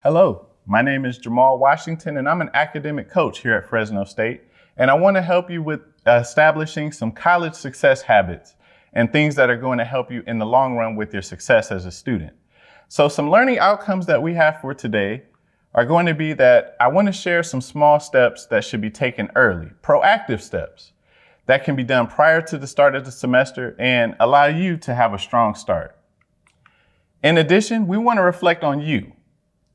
Hello, my name is Jamal Washington, and I'm an academic coach here at Fresno State. And I want to help you with establishing some college success habits and things that are going to help you in the long run with your success as a student. So some learning outcomes that we have for today are going to be that I want to share some small steps that should be taken early, proactive steps that can be done prior to the start of the semester and allow you to have a strong start. In addition, we want to reflect on you.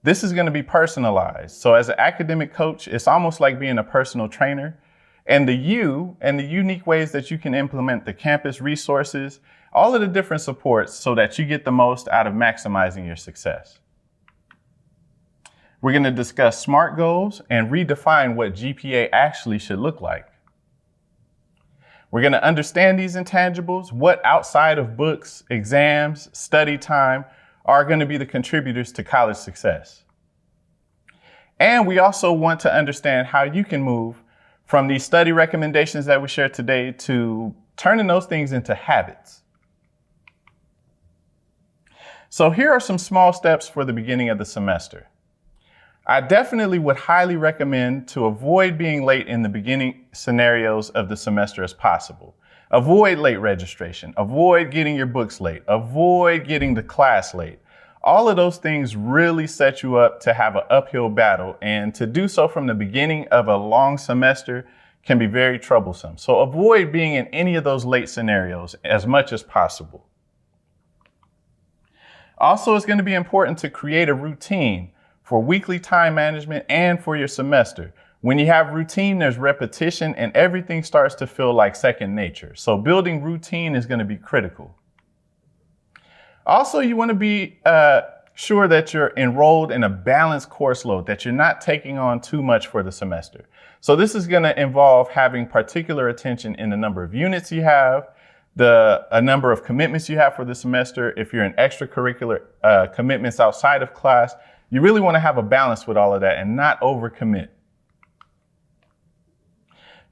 This is going to be personalized. So as an academic coach, it's almost like being a personal trainer, and the unique ways that you can implement the campus resources, all of the different supports so that you get the most out of maximizing your success. We're going to discuss SMART goals and redefine what GPA actually should look like. We're going to understand these intangibles, what outside of books, exams, study time are going to be the contributors to college success. And we also want to understand how you can move from these study recommendations that we shared today to turning those things into habits. So here are some small steps for the beginning of the semester. I definitely would highly recommend to avoid being late in the beginning scenarios of the semester as possible. Avoid late registration, avoid getting your books late, avoid getting to class late. All of those things really set you up to have an uphill battle, and to do so from the beginning of a long semester can be very troublesome. So avoid being in any of those late scenarios as much as possible. Also, it's going to be important to create a routine for weekly time management and for your semester. When you have routine, there's repetition and everything starts to feel like second nature. So building routine is going to be critical. Also, you want to be sure that you're enrolled in a balanced course load, that you're not taking on too much for the semester. So this is going to involve having particular attention in the number of units you have, a number of commitments you have for the semester. If you're in extracurricular commitments outside of class, you really want to have a balance with all of that and not overcommit.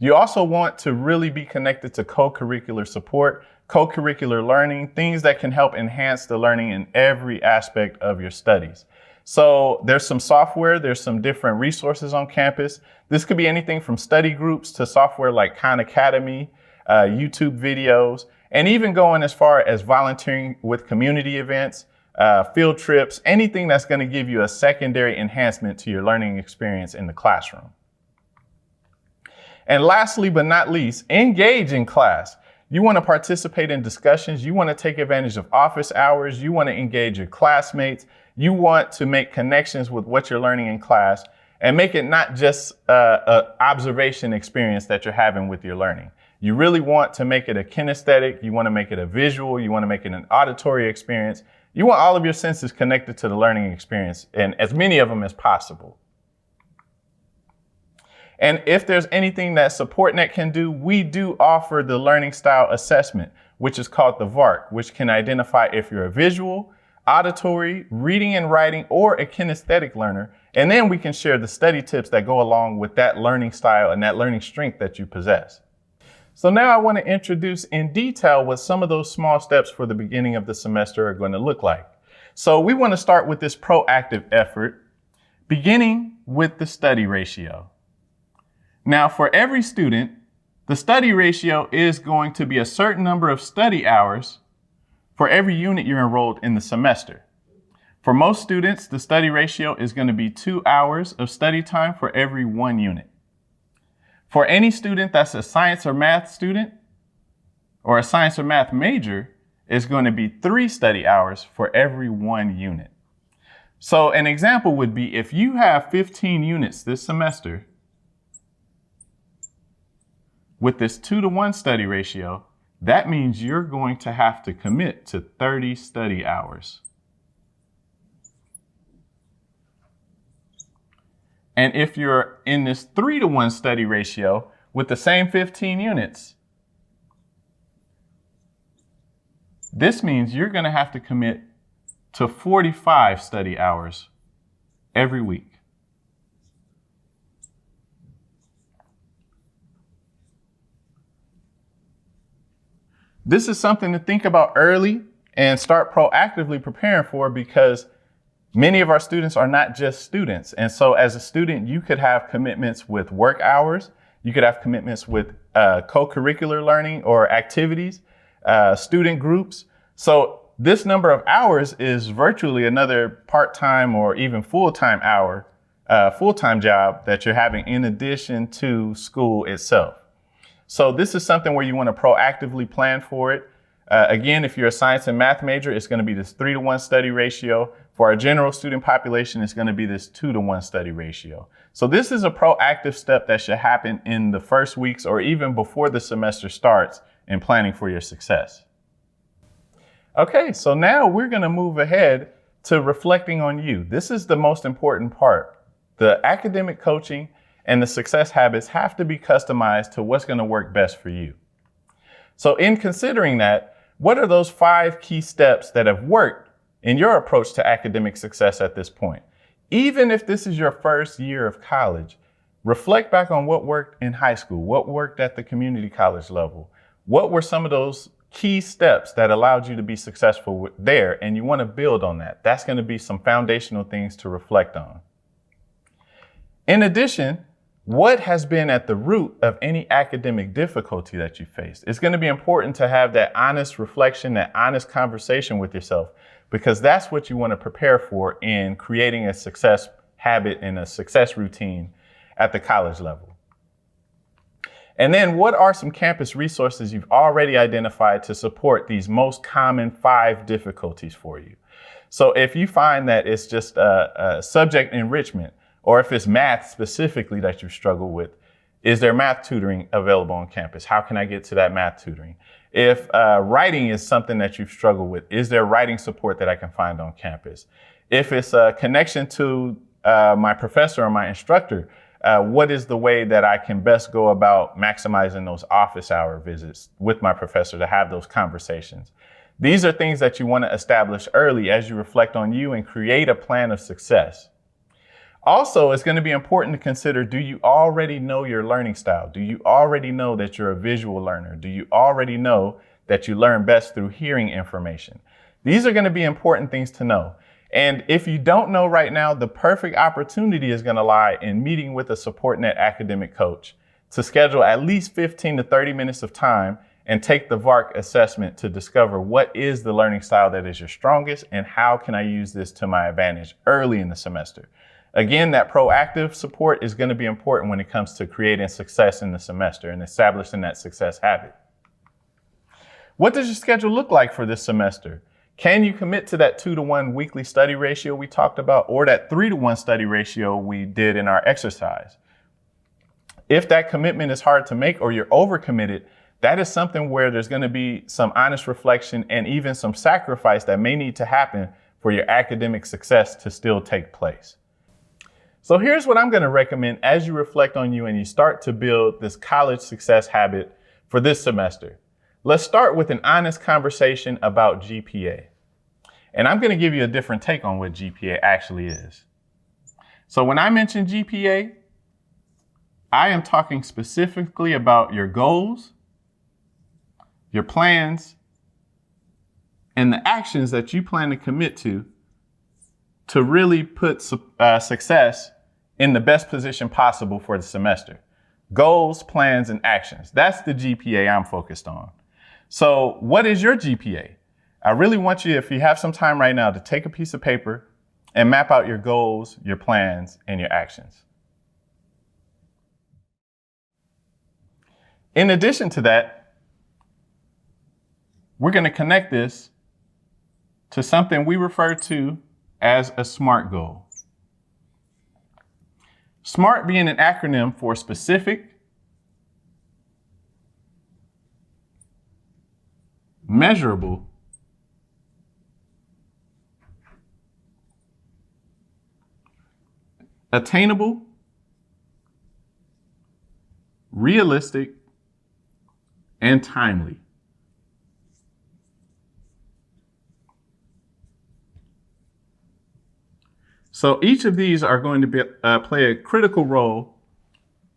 You also want to really be connected to co-curricular support, co-curricular learning, things that can help enhance the learning in every aspect of your studies. So there's some software, there's some different resources on campus. This could be anything from study groups to software like Khan Academy, YouTube videos, and even going as far as volunteering with community events, field trips, anything that's going to give you a secondary enhancement to your learning experience in the classroom. And lastly, but not least, engage in class. You want to participate in discussions. You want to take advantage of office hours. You want to engage your classmates. You want to make connections with what you're learning in class and make it not just an observation experience that you're having with your learning. You really want to make it a kinesthetic. You want to make it a visual. You want to make it an auditory experience. You want all of your senses connected to the learning experience, and as many of them as possible. And if there's anything that SupportNet can do, we do offer the learning style assessment, which is called the VARC, which can identify if you're a visual, auditory, reading and writing, or a kinesthetic learner. And then we can share the study tips that go along with that learning style and that learning strength that you possess. So now I want to introduce in detail what some of those small steps for the beginning of the semester are going to look like. So we want to start with this proactive effort, beginning with the study ratio. Now, for every student, the study ratio is going to be a certain number of study hours for every unit you're enrolled in the semester. For most students, the study ratio is going to be 2 hours of study time for every 1 unit. For any student that's a science or math student or a science or math major, it's going to be 3 study hours for every 1 unit. So an example would be if you have 15 units this semester, with this 2-to-1 study ratio, that means you're going to have to commit to 30 study hours. And if you're in this 3-to-1 study ratio with the same 15 units, this means you're going to have to commit to 45 study hours every week. This is something to think about early and start proactively preparing for, because Many of our students are not just students. And so as a student, you could have commitments with work hours. You could have commitments with co-curricular learning or activities, student groups. So this number of hours is virtually another part-time or even full-time job that you're having in addition to school itself. So this is something where you want to proactively plan for it. Again, if you're a science and math major, it's going to be this 3-to-1 study ratio. For our general student population, it's going to be this 2-to-1 study ratio. So this is a proactive step that should happen in the first weeks or even before the semester starts in planning for your success. Okay, so now we're going to move ahead to reflecting on you. This is the most important part. The academic coaching and the success habits have to be customized to what's going to work best for you. So in considering that, what are those 5 key steps that have worked in your approach to academic success at this point? Even if this is your first year of college, reflect back on what worked in high school, what worked at the community college level. What were some of those key steps that allowed you to be successful there? And you want to build on that. That's going to be some foundational things to reflect on. In addition, what has been at the root of any academic difficulty that you faced? It's going to be important to have that honest reflection, that honest conversation with yourself, because that's what you want to prepare for in creating a success habit and a success routine at the college level. And then what are some campus resources you've already identified to support these most common 5 difficulties for you? So if you find that it's just a subject enrichment, or if it's math specifically that you struggle with, is there math tutoring available on campus? How can I get to that math tutoring? If writing is something that you've struggled with, is there writing support that I can find on campus? If it's a connection to my professor or my instructor, what is the way that I can best go about maximizing those office hour visits with my professor to have those conversations? These are things that you want to establish early as you reflect on you and create a plan of success. Also, it's going to be important to consider, do you already know your learning style? Do you already know that you're a visual learner? Do you already know that you learn best through hearing information? These are going to be important things to know. And if you don't know right now, the perfect opportunity is going to lie in meeting with a SupportNet academic coach to schedule at least 15 to 30 minutes of time and take the VARC assessment to discover what is the learning style that is your strongest and how can I use this to my advantage early in the semester. Again, that proactive support is going to be important when it comes to creating success in the semester and establishing that success habit. What does your schedule look like for this semester? Can you commit to that 2-to-1 weekly study ratio we talked about, or that 3-to-1 study ratio we did in our exercise? If that commitment is hard to make or you're overcommitted, that is something where there's going to be some honest reflection and even some sacrifice that may need to happen for your academic success to still take place. So here's what I'm going to recommend as you reflect on you and you start to build this college success habit for this semester. Let's start with an honest conversation about GPA. And I'm going to give you a different take on what GPA actually is. So when I mention GPA, I am talking specifically about your goals, your plans, and the actions that you plan to commit to really put success in the best position possible for the semester. Goals, plans, and actions. That's the GPA I'm focused on. So what is your GPA? I really want you, if you have some time right now, to take a piece of paper and map out your goals, your plans, and your actions. In addition to that, we're going to connect this to something we refer to as a SMART goal. SMART being an acronym for specific, measurable, attainable, realistic, and timely. So each of these are going to play a critical role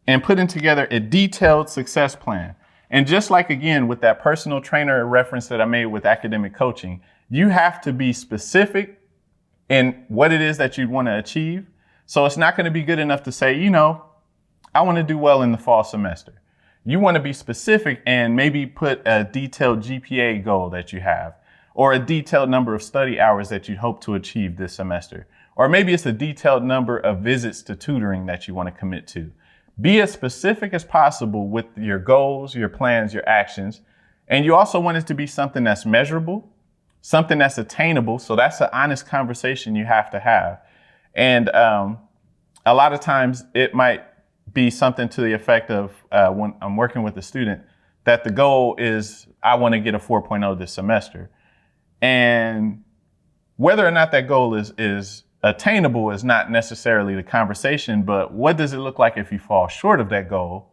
in putting together a detailed success plan. And just like, again, with that personal trainer reference that I made with academic coaching, you have to be specific in what it is that you'd want to achieve. So it's not going to be good enough to say, you know, I want to do well in the fall semester. You want to be specific and maybe put a detailed GPA goal that you have, or a detailed number of study hours that you hope to achieve this semester. Or maybe it's a detailed number of visits to tutoring that you want to commit to. Be as specific as possible with your goals, your plans, your actions. And you also want it to be something that's measurable, something that's attainable. So that's an honest conversation you have to have. And a lot of times it might be something to the effect of when I'm working with a student that the goal is, I want to get a 4.0 this semester. And whether or not that goal is attainable is not necessarily the conversation, but what does it look like if you fall short of that goal?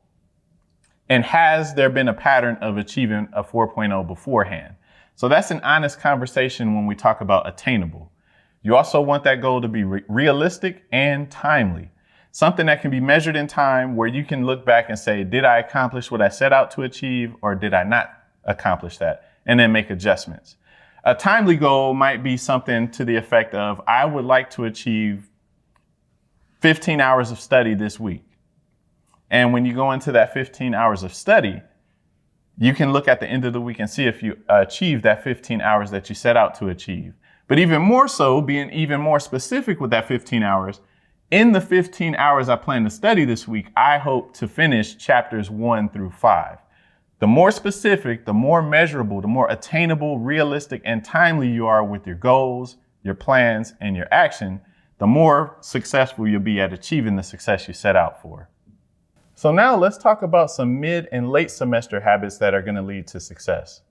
And has there been a pattern of achieving a 4.0 beforehand? So that's an honest conversation when we talk about attainable. You also want that goal to be realistic and timely. Something that can be measured in time where you can look back and say, did I accomplish what I set out to achieve, or did I not accomplish that? And then make adjustments. A timely goal might be something to the effect of, I would like to achieve 15 hours of study this week. And when you go into that 15 hours of study, you can look at the end of the week and see if you achieve that 15 hours that you set out to achieve. But even more so, being even more specific with that 15 hours, in the 15 hours I plan to study this week, I hope to finish chapters 1 through 5. The more specific, the more measurable, the more attainable, realistic, and timely you are with your goals, your plans, and your action, the more successful you'll be at achieving the success you set out for. So now let's talk about some mid and late semester habits that are going to lead to success.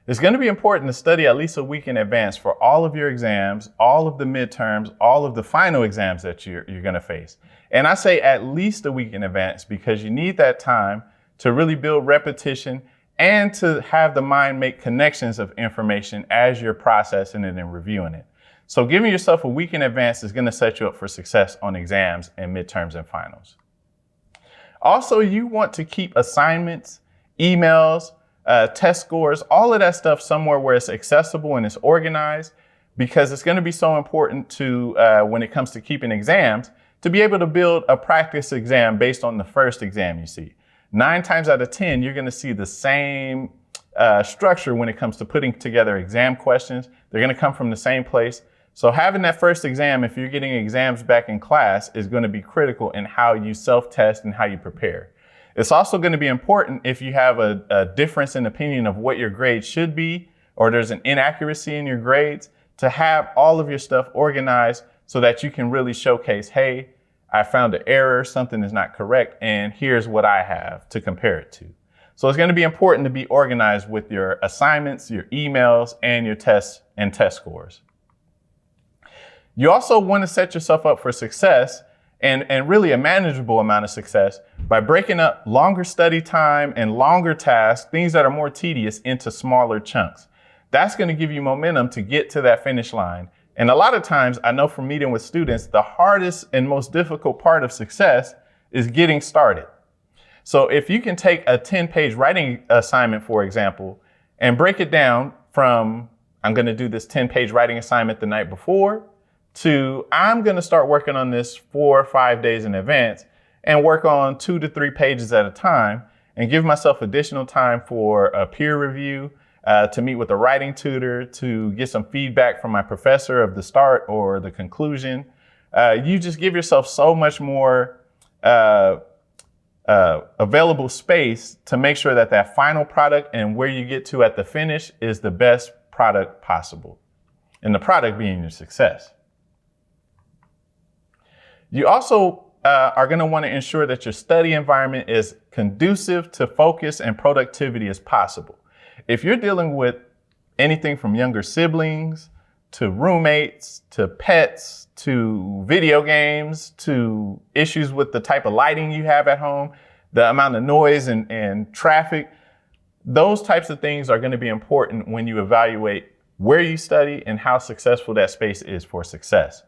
It's going to be important to study at least a week in advance for all of your exams, all of the midterms, all of the final exams that you're going to face. And I say at least a week in advance because you need that time to really build repetition and to have the mind make connections of information as you're processing it and reviewing it. So giving yourself a week in advance is going to set you up for success on exams and midterms and finals. Also, you want to keep assignments, emails, test scores, all of that stuff somewhere where it's accessible and it's organized, because it's going to be so important to, when it comes to keeping exams, to be able to build a practice exam based on the first exam you see. 9 times out of 10, you're going to see the same structure when it comes to putting together exam questions. They're going to come from the same place. So having that first exam, if you're getting exams back in class, is going to be critical in how you self-test and how you prepare. It's also going to be important if you have a difference in opinion of what your grade should be, or there's an inaccuracy in your grades, to have all of your stuff organized so that you can really showcase, hey, I found an error, something is not correct, and here's what I have to compare it to. So it's going to be important to be organized with your assignments, your emails, and your tests and test scores. You also want to set yourself up for success and really a manageable amount of success by breaking up longer study time and longer tasks, things that are more tedious, into smaller chunks. That's going to give you momentum to get to that finish line. And a lot of times, I know from meeting with students, the hardest and most difficult part of success is getting started. So if you can take a 10-page writing assignment, for example, and break it down from, I'm going to do this 10-page writing assignment the night before, to I'm going to start working on this 4 or 5 days in advance and work on 2 to 3 pages at a time, and give myself additional time for a peer review, to meet with a writing tutor, to get some feedback from my professor of the start or the conclusion. You just give yourself so much more available space to make sure that that final product and where you get to at the finish is the best product possible, and the product being your success. You also are going to want to ensure that your study environment is conducive to focus and productivity as possible. If you're dealing with anything from younger siblings to roommates to pets to video games to issues with the type of lighting you have at home, the amount of noise and traffic, those types of things are going to be important when you evaluate where you study and how successful that space is for success.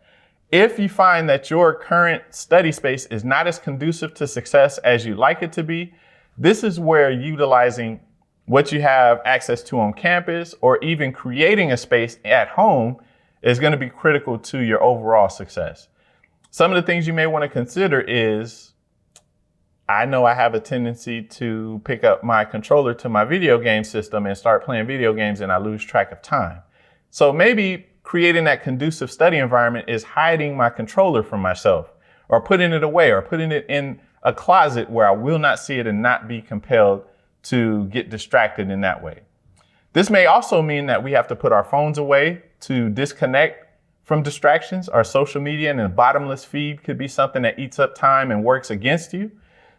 If you find that your current study space is not as conducive to success as you'd like it to be, this is where utilizing what you have access to on campus, or even creating a space at home, is going to be critical to your overall success. Some of the things you may want to consider is, I know I have a tendency to pick up my controller to my video game system and start playing video games, and I lose track of time. So maybe creating that conducive study environment is hiding my controller from myself, or putting it away, or putting it in a closet where I will not see it and not be compelled to get distracted in that way. This may also mean that we have to put our phones away to disconnect from distractions. Our social media and a bottomless feed could be something that eats up time and works against you.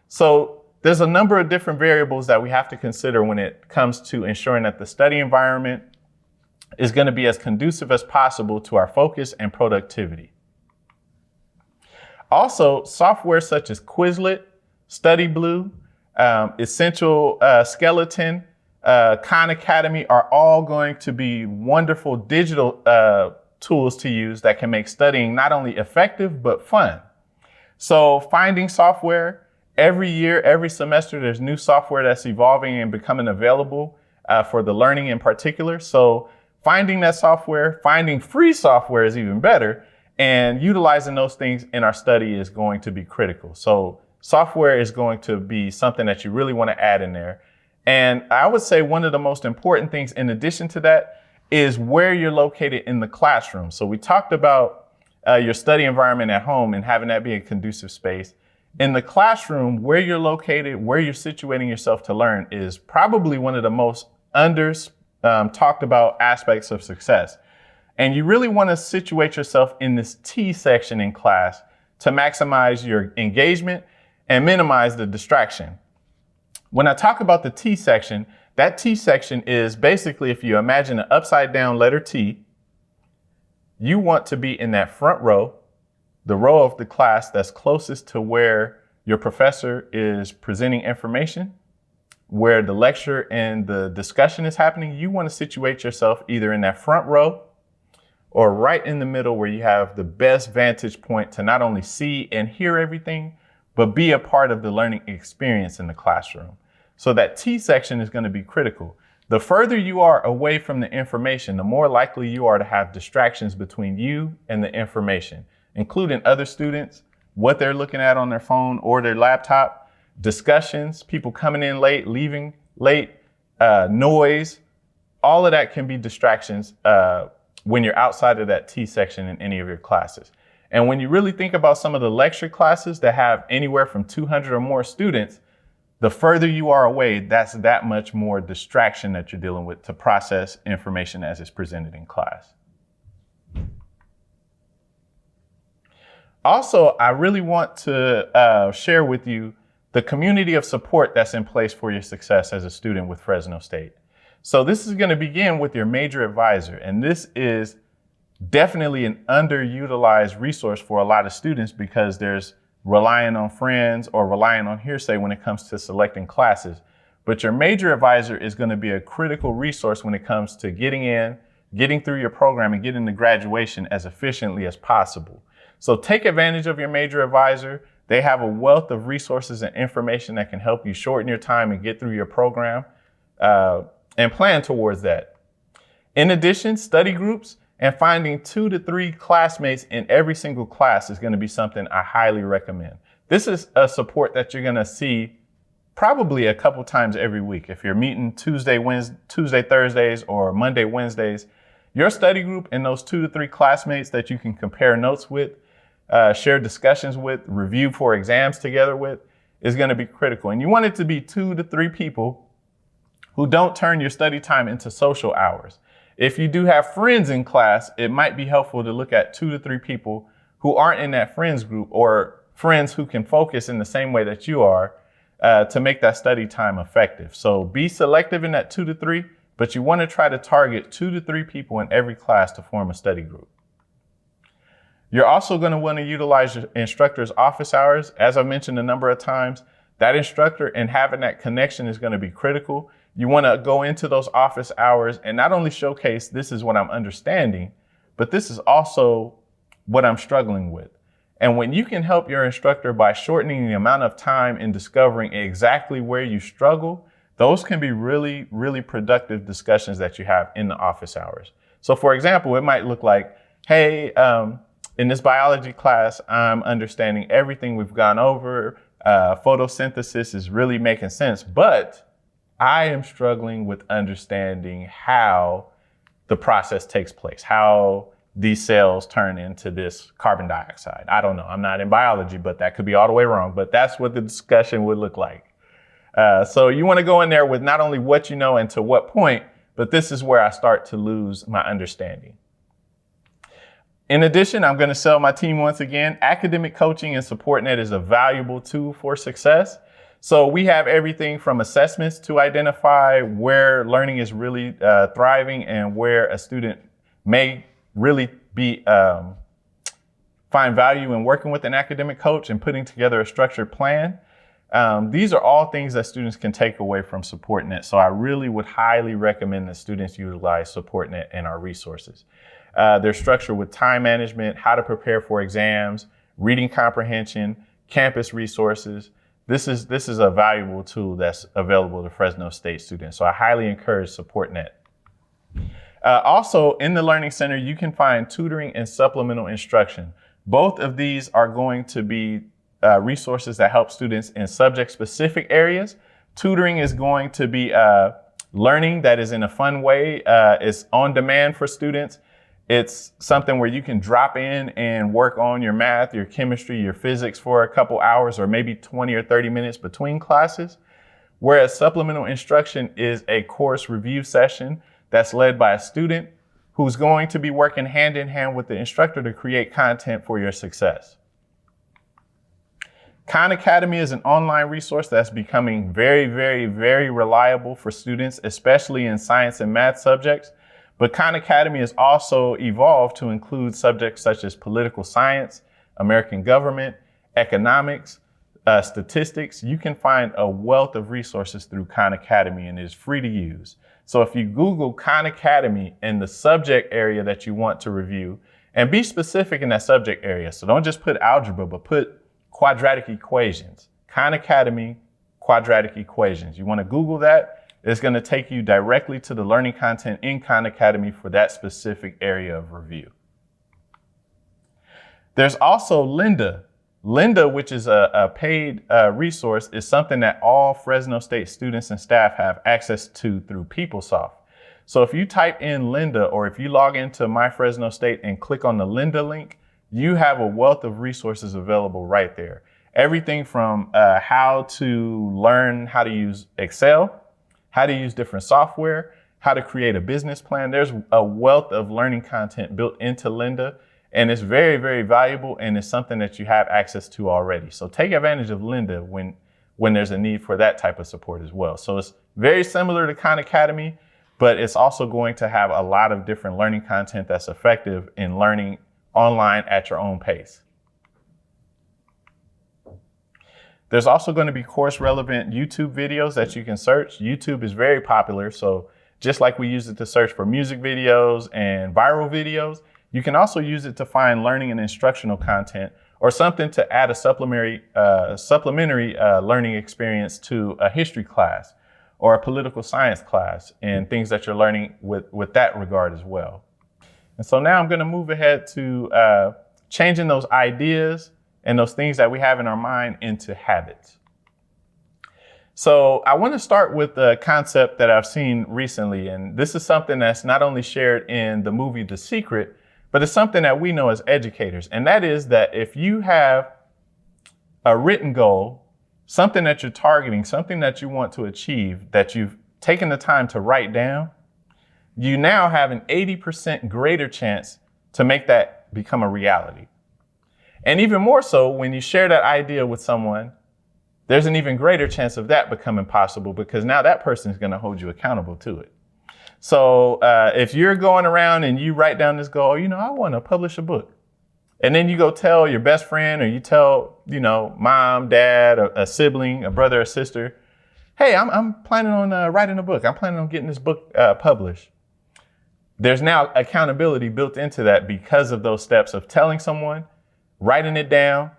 So there's a number of different variables that we have to consider when it comes to ensuring that the study environment is going to be as conducive as possible to our focus and productivity. Also, software such as Quizlet, StudyBlue, Essential Skeleton, Khan Academy are all going to be wonderful digital tools to use that can make studying not only effective, but fun. So finding software every year, every semester, there's new software that's evolving and becoming available for the learning in particular. So finding that software, finding free software is even better, and utilizing those things in our study is going to be critical. So software is going to be something that you really want to add in there. And I would say one of the most important things in addition to that is where you're located in the classroom. So we talked about your study environment at home and having that be a conducive space. In the classroom, where you're located, where you're situating yourself to learn is probably one of the most talked about aspects of success. And you really want to situate yourself in this T section in class to maximize your engagement and minimize the distraction. When I talk about the T section, that T section is basically, if you imagine an upside down letter T, you want to be in that front row, the row of the class that's closest to where your professor is presenting information, where the lecture and the discussion is happening. You want to situate yourself either in that front row or right in the middle where you have the best vantage point to not only see and hear everything, but be a part of the learning experience in the classroom. So that T section is going to be critical. The further you are away from the information, the more likely you are to have distractions between you and the information, including other students, what they're looking at on their phone or their laptop, discussions, people coming in late, leaving late, noise. All of that can be distractions when you're outside of that T section in any of your classes. And when you really think about some of the lecture classes that have anywhere from 200 or more students, the further you are away, that's that much more distraction that you're dealing with to process information as it's presented in class. Also, I really want to share with you the community of support that's in place for your success as a student with Fresno State. So this is going to begin with your major advisor, and this is definitely an underutilized resource for a lot of students because there's relying on friends or relying on hearsay when it comes to selecting classes. But your major advisor is going to be a critical resource when it comes to getting in, getting through your program, and getting to graduation as efficiently as possible. So take advantage of your major advisor. They have a wealth of resources and information that can help you shorten your time and get through your program and plan towards that. In addition, study groups and finding 2 to 3 classmates in every single class is going to be something I highly recommend. This is a support that you're going to see probably a couple times every week. If you're meeting Tuesday, Thursdays, or Monday, Wednesdays, your study group and those 2 to 3 classmates that you can compare notes with, share discussions with, review for exams together with, is going to be critical. And you want it to be 2 to 3 people who don't turn your study time into social hours. If you do have friends in class, it might be helpful to look at 2 to 3 people who aren't in that friends group or friends who can focus in the same way that you are to make that study time effective. So be selective in that 2 to 3, but you want to try to target 2 to 3 people in every class to form a study group. You're also going to want to utilize your instructor's office hours. As I've mentioned a number of times, that instructor and having that connection is going to be critical. You want to go into those office hours and not only showcase this is what I'm understanding, but this is also what I'm struggling with. And when you can help your instructor by shortening the amount of time in discovering exactly where you struggle, those can be really, really productive discussions that you have in the office hours. So for example, it might look like, hey, in this biology class, I'm understanding everything we've gone over. Photosynthesis is really making sense, but I am struggling with understanding how the process takes place, how these cells turn into this carbon dioxide. I don't know. I'm not in biology, but that could be all the way wrong. But that's what the discussion would look like. So you want to go in there with not only what you know and to what point, but this is where I start to lose my understanding. In addition, I'm going to sell my team once again. Academic coaching and SupportNet is a valuable tool for success. So we have everything from assessments to identify where learning is really thriving and where a student may really be find value in working with an academic coach and putting together a structured plan. These are all things that students can take away from SupportNet. So I really would highly recommend that students utilize SupportNet and our resources. They're structured with time management, how to prepare for exams, reading comprehension, campus resources. This is a valuable tool that's available to Fresno State students. So I highly encourage SupportNet. Also, in the Learning Center, you can find tutoring and supplemental instruction. Both of these are going to be resources that help students in subject-specific areas. Tutoring is going to be learning that is in a fun way. It's on demand for students. It's something where you can drop in and work on your math, your chemistry, your physics for a couple hours or maybe 20 or 30 minutes between classes. Whereas supplemental instruction is a course review session that's led by a student who's going to be working hand in hand with the instructor to create content for your success. Khan Academy is an online resource that's becoming very, very, very reliable for students, especially in science and math subjects. But Khan Academy has also evolved to include subjects such as political science, American government, economics, statistics. You can find a wealth of resources through Khan Academy and it is free to use. So if you Google Khan Academy in the subject area that you want to review, and be specific in that subject area. So don't just put algebra, but put quadratic equations. Khan Academy, quadratic equations. You want to Google that. It's going to take you directly to the learning content in Khan Academy for that specific area of review. There's also Lynda. Lynda, which is a paid resource, is something that all Fresno State students and staff have access to through PeopleSoft. So if you type in Lynda, or if you log into My Fresno State and click on the Lynda link, you have a wealth of resources available right there. Everything from how to learn how to use Excel, how to use different software, how to create a business plan. There's a wealth of learning content built into Lynda, and it's very, very valuable, and it's something that you have access to already. So take advantage of Lynda when there's a need for that type of support as well. So it's very similar to Khan Academy, but it's also going to have a lot of different learning content that's effective in learning online at your own pace. There's also going to be course relevant YouTube videos that you can search. YouTube is very popular. So just like we use it to search for music videos and viral videos, you can also use it to find learning and instructional content or something to add a supplementary learning experience to a history class or a political science class and things that you're learning with that regard as well. And so now I'm going to move ahead to changing those ideas and those things that we have in our mind into habits. So I want to start with the concept that I've seen recently, and this is something that's not only shared in the movie The Secret, but it's something that we know as educators, and that is that if you have a written goal, something that you're targeting, something that you want to achieve, that you've taken the time to write down, you now have an 80% greater chance to make that become a reality. And even more so, when you share that idea with someone, there's an even greater chance of that becoming possible because now that person is going to hold you accountable to it. So if you're going around and you write down this goal, I want to publish a book. And then you go tell your best friend or you tell, mom, dad, a sibling, a brother or sister, hey, I'm planning on writing a book. I'm planning on getting this book published. There's now accountability built into that because of those steps of telling someone, writing it down.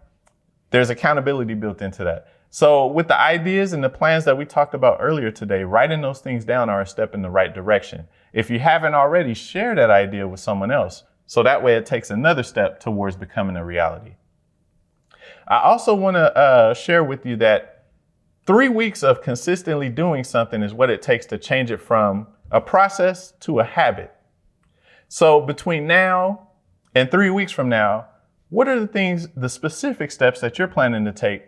There's accountability built into that. So with the ideas and the plans that we talked about earlier today, writing those things down are a step in the right direction. If you haven't already, share that idea with someone else. So that way it takes another step towards becoming a reality. I also want to share with you that 3 weeks of consistently doing something is what it takes to change it from a process to a habit. So between now and 3 weeks from now, what are the specific steps that you're planning to take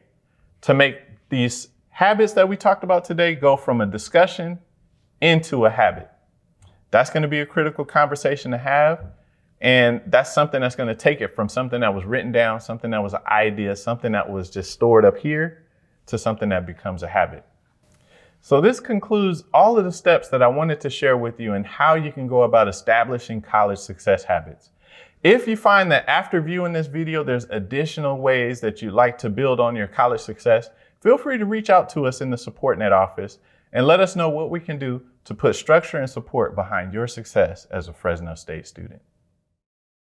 to make these habits that we talked about today go from a discussion into a habit? That's going to be a critical conversation to have. And that's something that's going to take it from something that was written down, something that was an idea, something that was just stored up here, to something that becomes a habit. So this concludes all of the steps that I wanted to share with you and how you can go about establishing college success habits. If you find that after viewing this video, there's additional ways that you'd like to build on your college success, feel free to reach out to us in the SupportNet office and let us know what we can do to put structure and support behind your success as a Fresno State student.